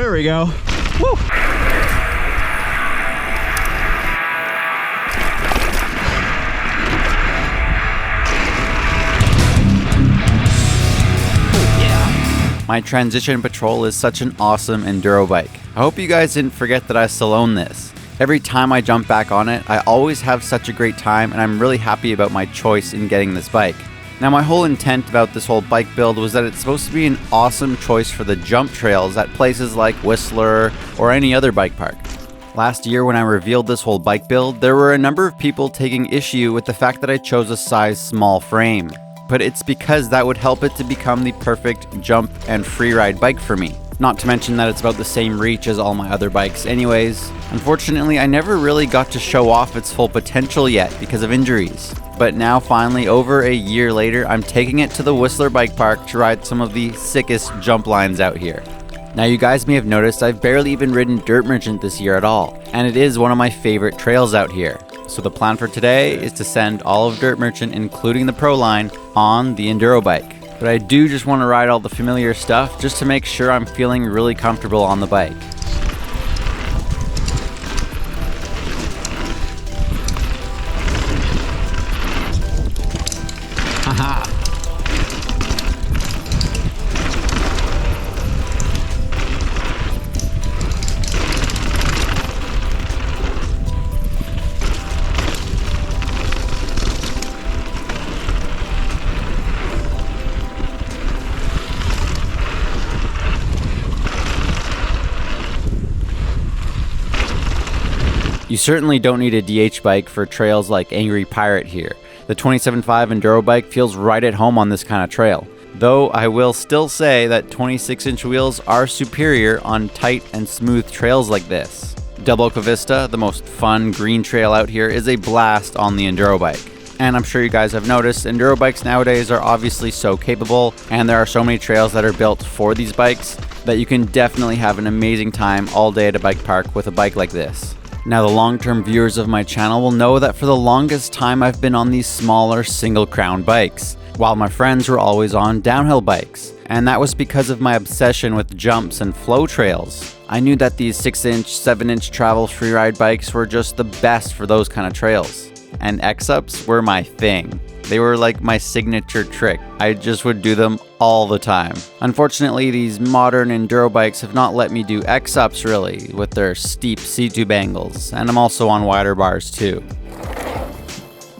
There we go. Woo! My Transition Patrol is such an awesome enduro bike. I hope you guys didn't forget that I still own this. Every time I jump back on it, I always have such a great time, and I'm really happy about my choice in getting this bike. Now, my whole intent about this whole bike build was that it's supposed to be an awesome choice for the jump trails at places like Whistler or any other bike park. Last year when I revealed this whole bike build, there were a number of people taking issue with the fact that I chose a size small frame. But it's because that would help it to become the perfect jump and freeride bike for me. Not to mention that it's about the same reach as all my other bikes anyways. Unfortunately, I never really got to show off its full potential yet because of injuries. But now finally, over a year later, I'm taking it to the Whistler Bike Park to ride some of the sickest jump lines out here. Now you guys may have noticed I've barely even ridden Dirt Merchant this year at all, and it is one of my favorite trails out here. So the plan for today is to send all of Dirt Merchant, including the Pro line, on the Enduro bike. But I do just want to ride all the familiar stuff just to make sure I'm feeling really comfortable on the bike. Haha. You certainly don't need a DH bike for trails like Angry Pirate here. The 27.5 Enduro bike feels right at home on this kind of trail. Though I will still say that 26-inch wheels are superior on tight and smooth trails like this. Del Boca Vista, the most fun green trail out here, is a blast on the Enduro bike. And I'm sure you guys have noticed, Enduro bikes nowadays are obviously so capable, and there are so many trails that are built for these bikes that you can definitely have an amazing time all day at a bike park with a bike like this. Now, the long-term viewers of my channel will know that for the longest time I've been on these smaller single crown bikes, while my friends were always on downhill bikes. And that was because of my obsession with jumps and flow trails. I knew that these 6-inch, 7-inch travel freeride bikes were just the best for those kind of trails. And X-ups were my thing. They were like my signature trick. I just would do them all the time. Unfortunately, these modern enduro bikes have not let me do X-ups really, with their steep C-tube angles, and I'm also on wider bars too.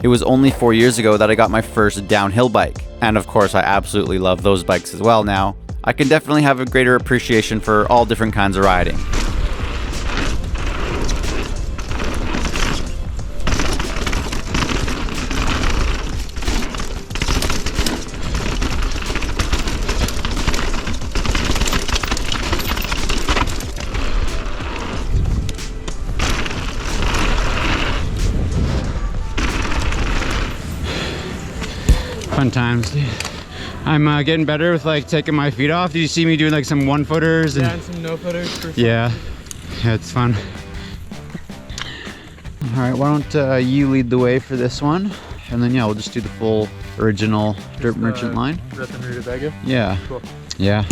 It was only 4 years ago that I got my first downhill bike, and of course I absolutely love those bikes as well now. I can definitely have a greater appreciation for all different kinds of riding. Fun times, dude. I'm getting better with like taking my feet off. Did you see me doing like some one-footers? And some no-footers for fun. Yeah, it's fun. All right, why don't you lead the way for this one? And then yeah, we'll just do the full original Dirt Merchant line. Rip and Rutabaga? Yeah. Cool. Yeah.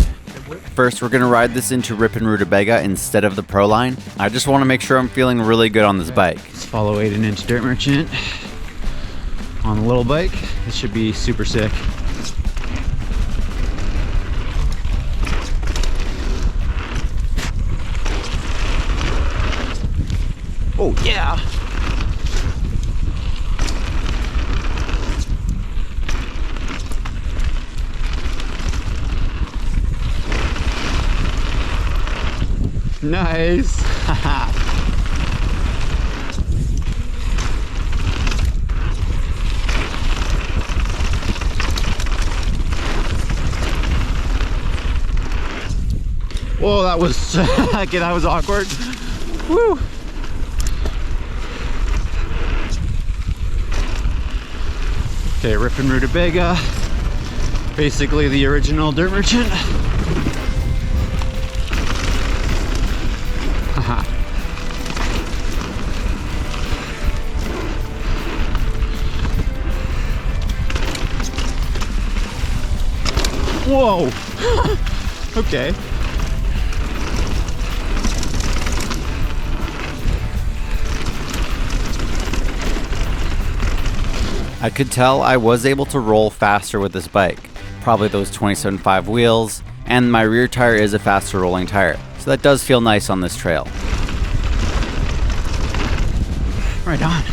First, we're gonna ride this into Rip and Rutabaga instead of the Pro line. I just wanna make sure I'm feeling really good on this bike. Let's follow Aiden into Dirt Merchant on the little bike. This should be super sick. Oh yeah! Nice! Whoa, that was okay, that was awkward. Woo! Okay, Rip and Rutabaga. Basically the original Dirt Merchant. Haha. Whoa! Okay. I could tell I was able to roll faster with this bike. Probably those 27.5 wheels, and my rear tire is a faster rolling tire. So that does feel nice on this trail. Right on.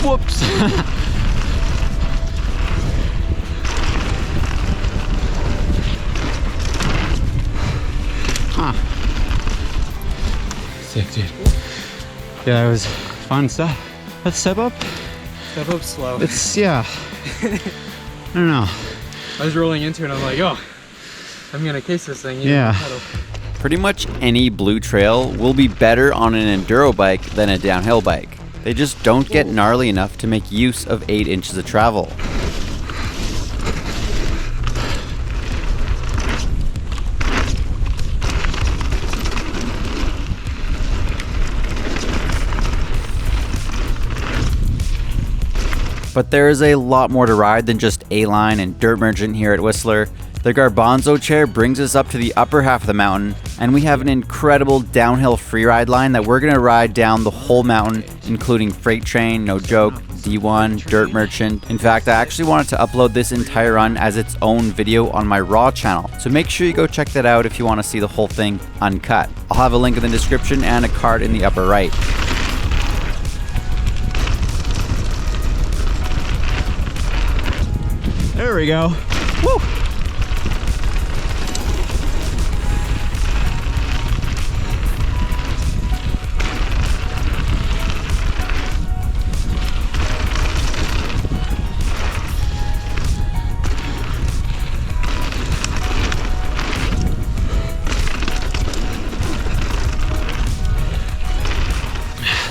Whoops. Huh. Sick, dude. Yeah, that was fun stuff. Let's step up. Step up slow. It's, yeah. I don't know. I was rolling into it and I'm like, oh, I'm gonna case this thing. Yeah. Pretty much any blue trail will be better on an enduro bike than a downhill bike. They just don't get gnarly enough to make use of 8 inches of travel. But there is a lot more to ride than just A-Line and Dirt Merchant here at Whistler. The Garbanzo chair brings us up to the upper half of the mountain, and we have an incredible downhill freeride line that we're gonna ride down the whole mountain, including Freight Train, no joke, D1, Dirt Merchant. In fact, I actually wanted to upload this entire run as its own video on my Raw channel, so make sure you go check that out if you want to see the whole thing uncut. I'll have a link in the description and a card in the upper right. There we go. Woo!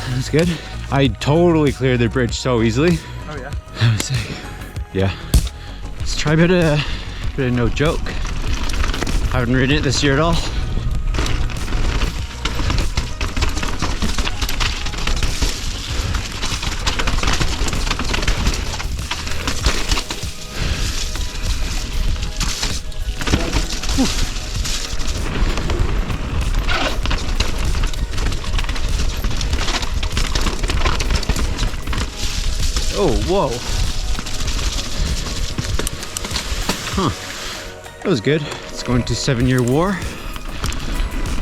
That's good. I totally cleared the bridge so easily. Oh yeah. That was sick. Yeah. Let's try a bit of no joke. Haven't ridden it this year at all. Oh, whoa. Huh. That was good. It's going to 7-year war.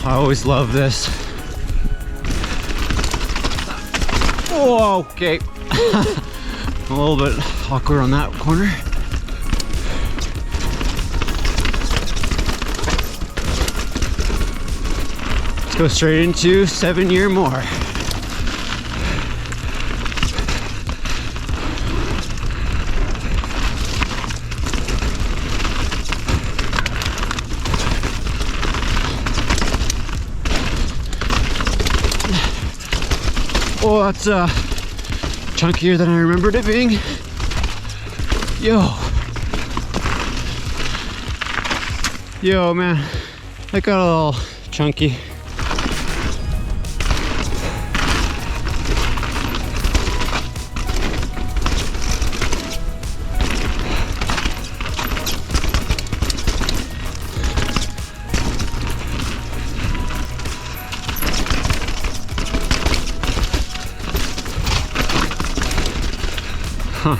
I always love this. Oh, okay. A little bit awkward on that corner. Let's go straight into 7-year more. Oh, that's chunkier than I remembered it being. Yo, man, that got a little chunky. Huh.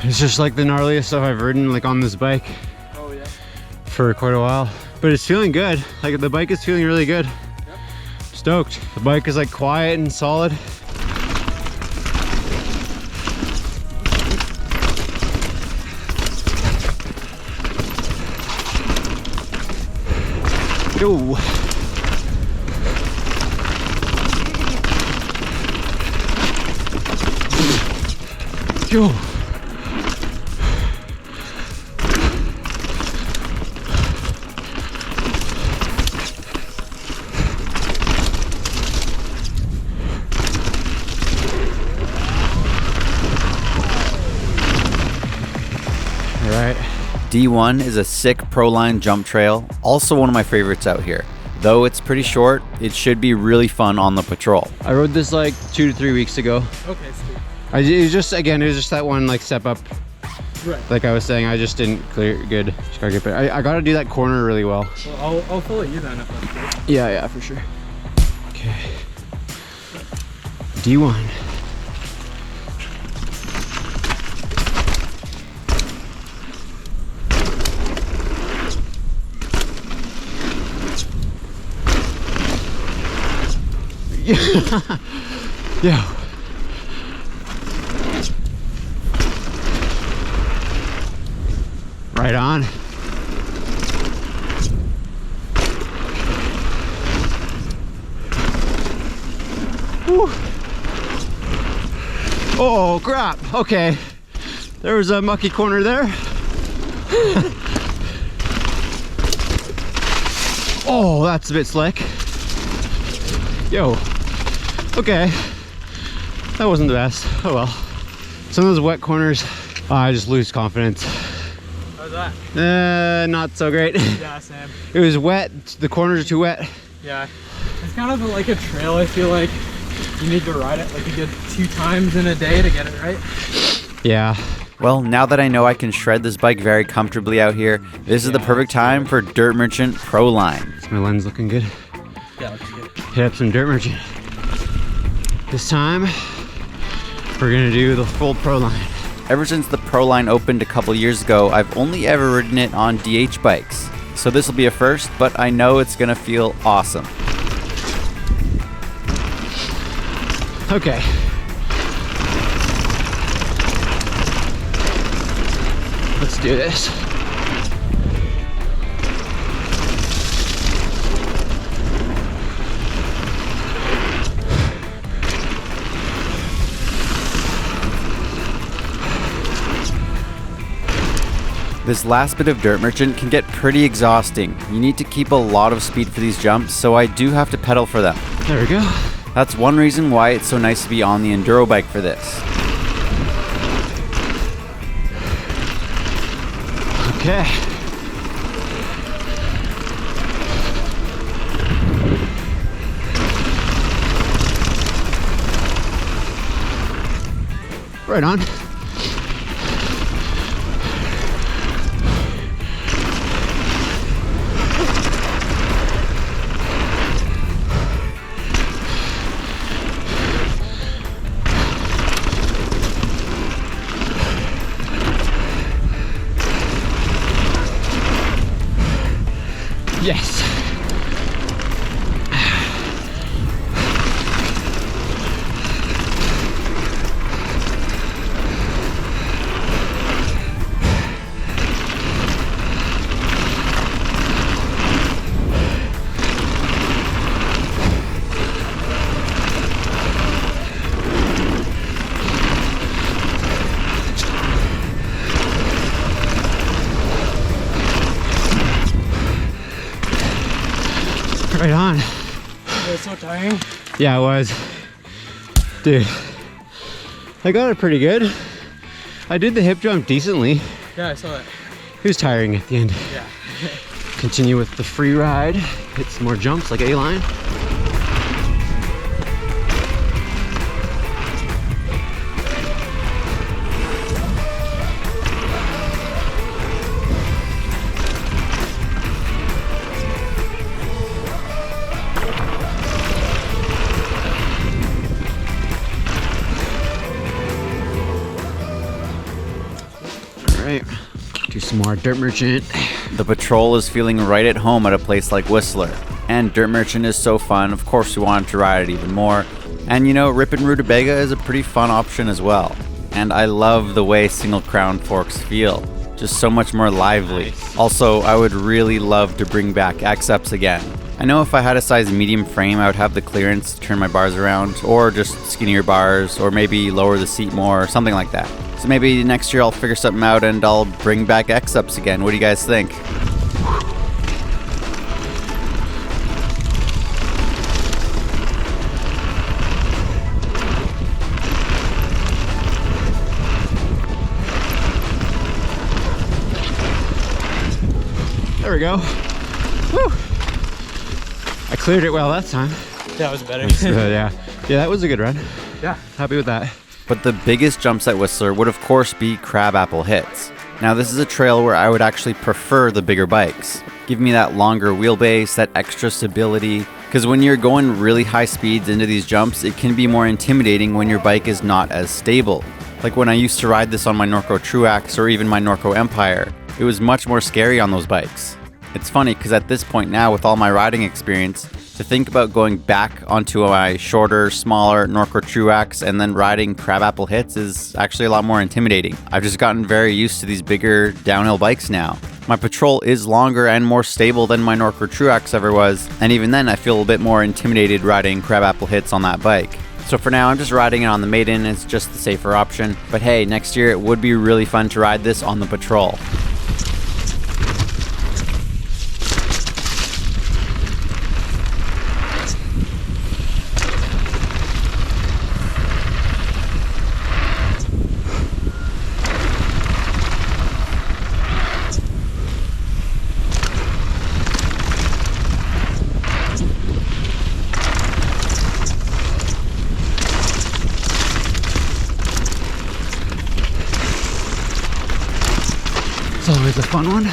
It's just like the gnarliest stuff I've ridden like on this bike. Oh yeah. For quite a while. But it's feeling good. Like the bike is feeling really good. Yep. Stoked. The bike is like quiet and solid. Yo. Yo. Alright. D1 is a sick pro-line jump trail, also one of my favorites out here. Though it's pretty short, it should be really fun on the patrol. I rode this like 2 to 3 weeks ago. Okay, sweet. It was just, again, it was just that one like step up. Right. Like I was saying, I just didn't clear it good. Just gotta get better. I gotta do that corner really well. Well, I'll follow you then if that's good. Yeah, for sure. Okay. D1. Yeah. Right on. Whew. Oh crap, okay. There was a mucky corner there. Oh, that's a bit slick. Yo, okay. That wasn't the best, oh well. Some of those wet corners, I just lose confidence. How's that? Not so great. Yeah, same. It was wet, the corners are too wet. Yeah, it's kind of like a trail. I feel like you need to ride it like a good 2 times in a day to get it right. Yeah. Well, now that I know I can shred this bike very comfortably out here, this is the perfect time for Dirt Merchant Pro Line. Is my lens looking good? Yeah, looks good. Hit up some Dirt Merchant. This time, we're gonna do the full Pro Line. Ever since the Pro Line opened a couple years ago, I've only ever ridden it on DH bikes. So this will be a first, but I know it's gonna feel awesome. Okay. Let's do this. This last bit of Dirt Merchant can get pretty exhausting. You need to keep a lot of speed for these jumps, so I do have to pedal for them. There we go. That's one reason why it's so nice to be on the Enduro bike for this. Okay. Right on. Yes. Right on. It was so tiring. Yeah, it was. Dude, I got it pretty good. I did the hip jump decently. Yeah, I saw it. It was tiring at the end. Yeah. Continue with the free ride. Hit some more jumps like A-line. Alright, do some more Dirt Merchant. The patrol is feeling right at home at a place like Whistler. And Dirt Merchant is so fun, of course we wanted to ride it even more. And you know, ripping Rutabaga is a pretty fun option as well. And I love the way single crown forks feel. Just so much more lively. Also, I would really love to bring back X-Ups again. I know if I had a size medium frame, I would have the clearance to turn my bars around, or just skinnier bars, or maybe lower the seat more, or something like that. So maybe next year I'll figure something out and I'll bring back X-Ups again. What do you guys think? There we go. Woo! I cleared it well that time. That was better. Yeah, that was a good run. Yeah. Happy with that. But the biggest jumps at Whistler would of course be Crabapple hits. Now this is a trail where I would actually prefer the bigger bikes. Give me that longer wheelbase, that extra stability, because when you're going really high speeds into these jumps, it can be more intimidating when your bike is not as stable. Like when I used to ride this on my Norco Truax or even my Norco Empire, it was much more scary on those bikes. It's funny because at this point now, with all my riding experience, to think about going back onto my shorter, smaller Norco Truax and then riding Crabapple hits is actually a lot more intimidating. I've just gotten very used to these bigger downhill bikes now. My Patrol is longer and more stable than my Norco Truax ever was, and even then I feel a bit more intimidated riding Crabapple hits on that bike. So for now I'm just riding it on the Maiden, it's just the safer option. But hey, next year it would be really fun to ride this on the Patrol. It's always a fun one.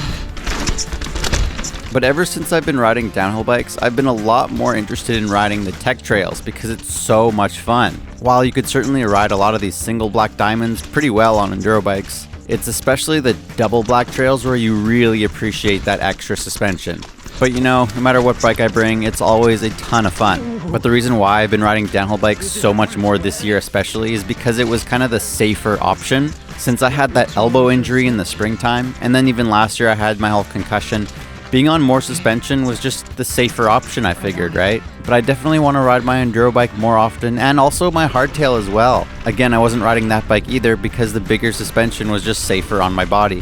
But ever since I've been riding downhill bikes, I've been a lot more interested in riding the tech trails because it's so much fun. While you could certainly ride a lot of these single black diamonds pretty well on enduro bikes, it's especially the double black trails where you really appreciate that extra suspension. But you know, no matter what bike I bring, it's always a ton of fun. But the reason why I've been riding downhill bikes so much more this year especially is because it was kind of the safer option. Since I had that elbow injury in the springtime, and then even last year I had my whole concussion, being on more suspension was just the safer option, I figured, right? But I definitely want to ride my enduro bike more often, and also my hardtail as well. Again, I wasn't riding that bike either because the bigger suspension was just safer on my body.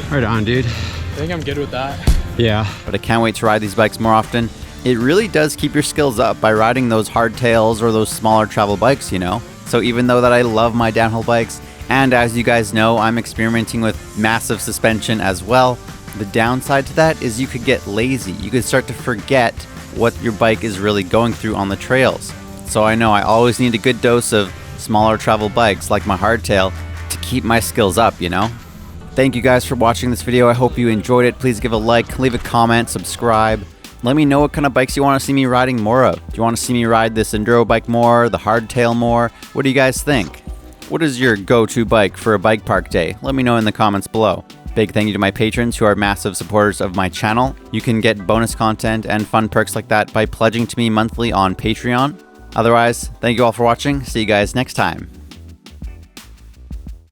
Right on, dude. I think I'm good with that. Yeah. But I can't wait to ride these bikes more often. It really does keep your skills up by riding those hardtails or those smaller travel bikes, you know? So even though that I love my downhill bikes, and as you guys know, I'm experimenting with massive suspension as well, the downside to that is you could get lazy. You could start to forget what your bike is really going through on the trails. So I know I always need a good dose of smaller travel bikes like my hardtail to keep my skills up, you know? Thank you guys for watching this video. I hope you enjoyed it. Please give a like, leave a comment, subscribe. Let me know what kind of bikes you want to see me riding more of. Do you want to see me ride this enduro bike more, the hardtail more? What do you guys think? What is your go-to bike for a bike park day? Let me know in the comments below. Big thank you to my patrons who are massive supporters of my channel. You can get bonus content and fun perks like that by pledging to me monthly on Patreon. Otherwise, thank you all for watching. See you guys next time.